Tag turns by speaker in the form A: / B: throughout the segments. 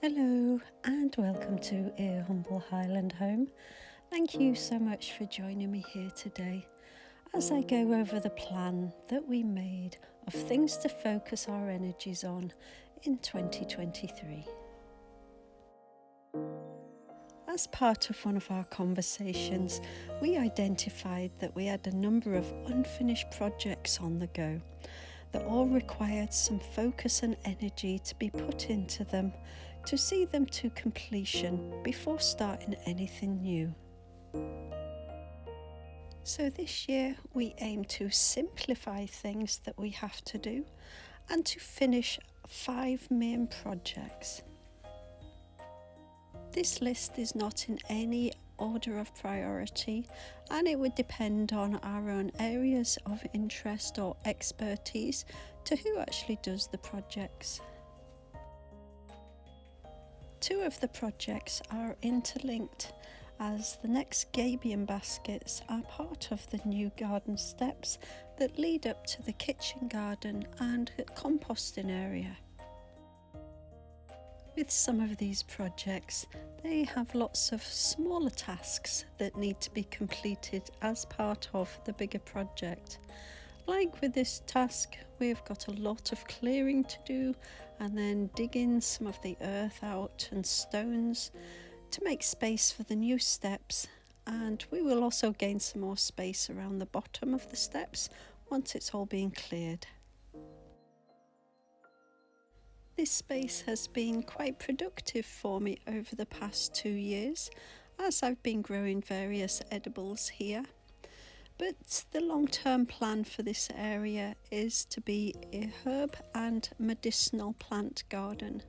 A: Hello and welcome to Ear Humble Highland Home. Thank you so much for joining me here today as I go over the plan that we made of things to focus our energies on in 2023. As part of one of our conversations, we identified that we had a number of unfinished projects on the go that all required some focus and energy to be put into them to see them to completion before starting anything new. So this year we aim to simplify things that we have to do and to finish 5 main projects. This list is not in any order of priority, and it would depend on our own areas of interest or expertise to who actually does the projects. 2 of the projects are interlinked, as the next gabion baskets are part of the new garden steps that lead up to the kitchen garden and composting area. With some of these projects, they have lots of smaller tasks that need to be completed as part of the bigger project. Like with this task, we've got a lot of clearing to do and then digging some of the earth out and stones to make space for the new steps, and we will also gain some more space around the bottom of the steps once it's all been cleared. This space has been quite productive for me over the past 2 years as I've been growing various edibles here. But the long-term plan for this area is to be a herb and medicinal plant garden.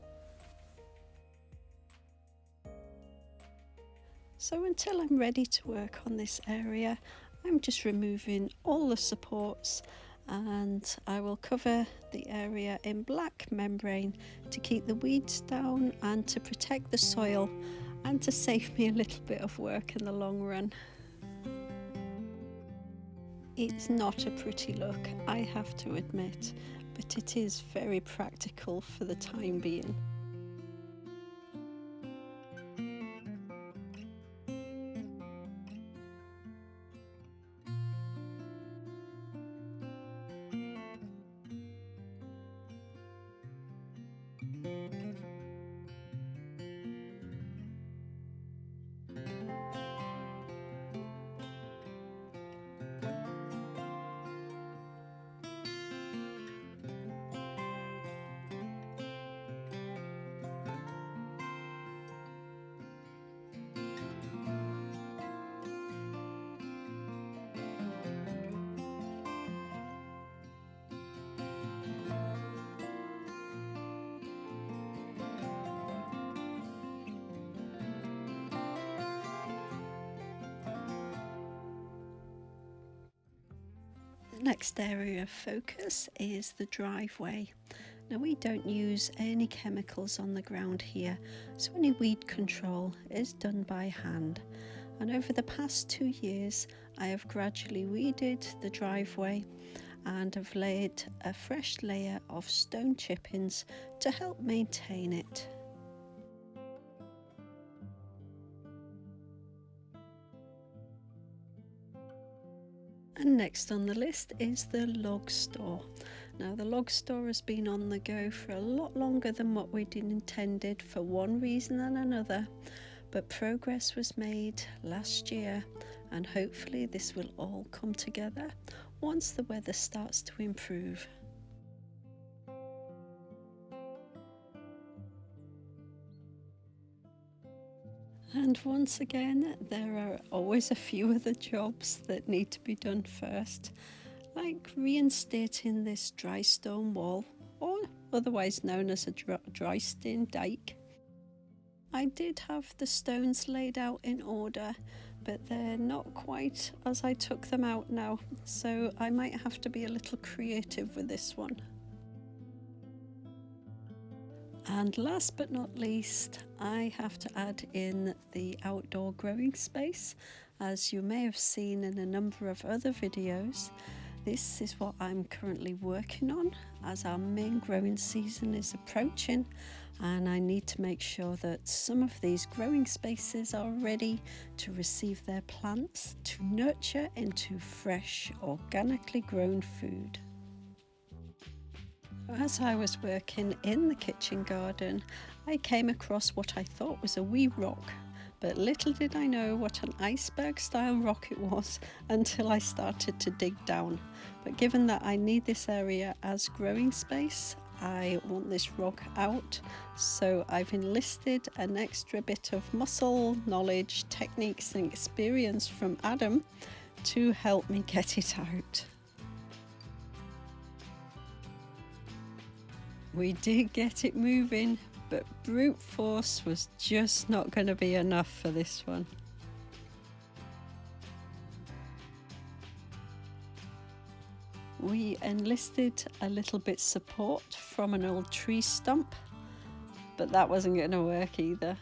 A: So until I'm ready to work on this area, I'm just removing all the supports, and I will cover the area in black membrane to keep the weeds down and to protect the soil and to save me a little bit of work in the long run. It's not a pretty look, I have to admit, but it is very practical for the time being. The next area of focus is the driveway. Now, we don't use any chemicals on the ground here, so any weed control is done by hand. And over the past 2 years, I have gradually weeded the driveway and have laid a fresh layer of stone chippings to help maintain it. And next on the list is the log store. Now, the log store has been on the go for a lot longer than what we'd intended for one reason and another, but progress was made last year, and hopefully this will all come together once the weather starts to improve. And once again, there are always a few other jobs that need to be done first, like reinstating this dry stone wall, or otherwise known as a dry stone dike. I did have the stones laid out in order, but they're not quite as I took them out now, so I might have to be a little creative with this one. And last but not least, I have to add in the outdoor growing space. As you may have seen in a number of other videos, this is what I'm currently working on as our main growing season is approaching, and I need to make sure that some of these growing spaces are ready to receive their plants to nurture into fresh, organically grown food. As I was working in the kitchen garden, I came across what I thought was a wee rock, but little did I know what an iceberg style rock it was until I started to dig down. But given that I need this area as growing space, I want this rock out, so I've enlisted an extra bit of muscle, knowledge, techniques and experience from Adam to help me get it out. We did get it moving, but brute force was just not going to be enough for this one. We enlisted a little bit support from an old tree stump, but that wasn't going to work either.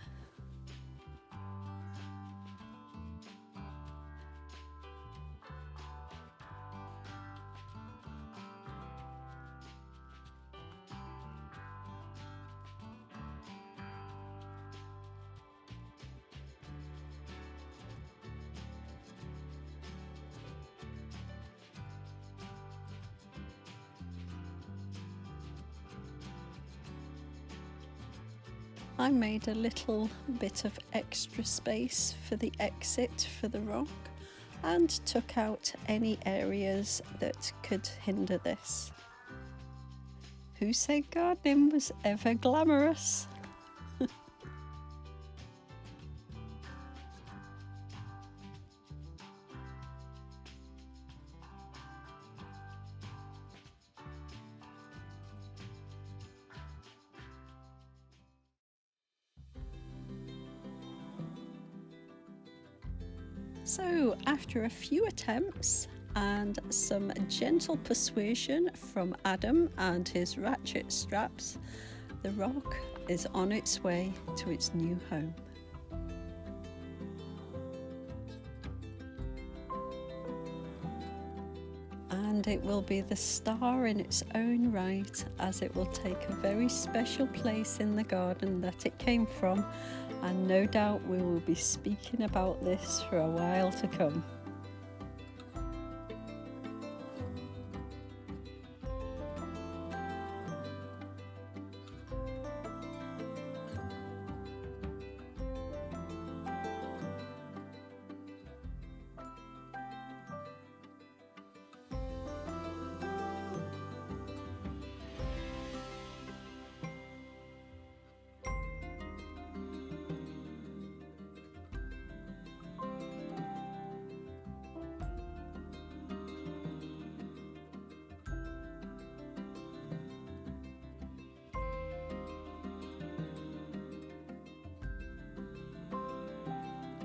A: I made a little bit of extra space for the exit for the rock and took out any areas that could hinder this. Who said gardening was ever glamorous? So after a few attempts and some gentle persuasion from Adam and his ratchet straps, the rock is on its way to its new home. And it will be the star in its own right, as it will take a very special place in the garden that it came from, and no doubt we will be speaking about this for a while to come.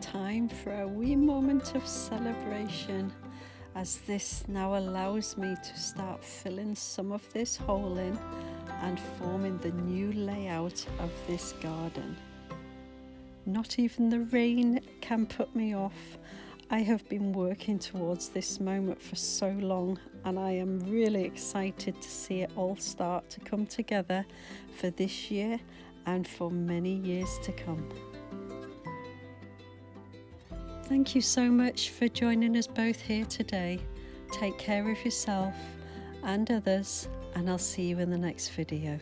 A: Time for a wee moment of celebration, as this now allows me to start filling some of this hole in and forming the new layout of this garden. Not even the rain can put me off. I have been working towards this moment for so long, and I am really excited to see it all start to come together for this year and for many years to come. Thank you so much for joining us both here today. Take care of yourself and others, and I'll see you in the next video.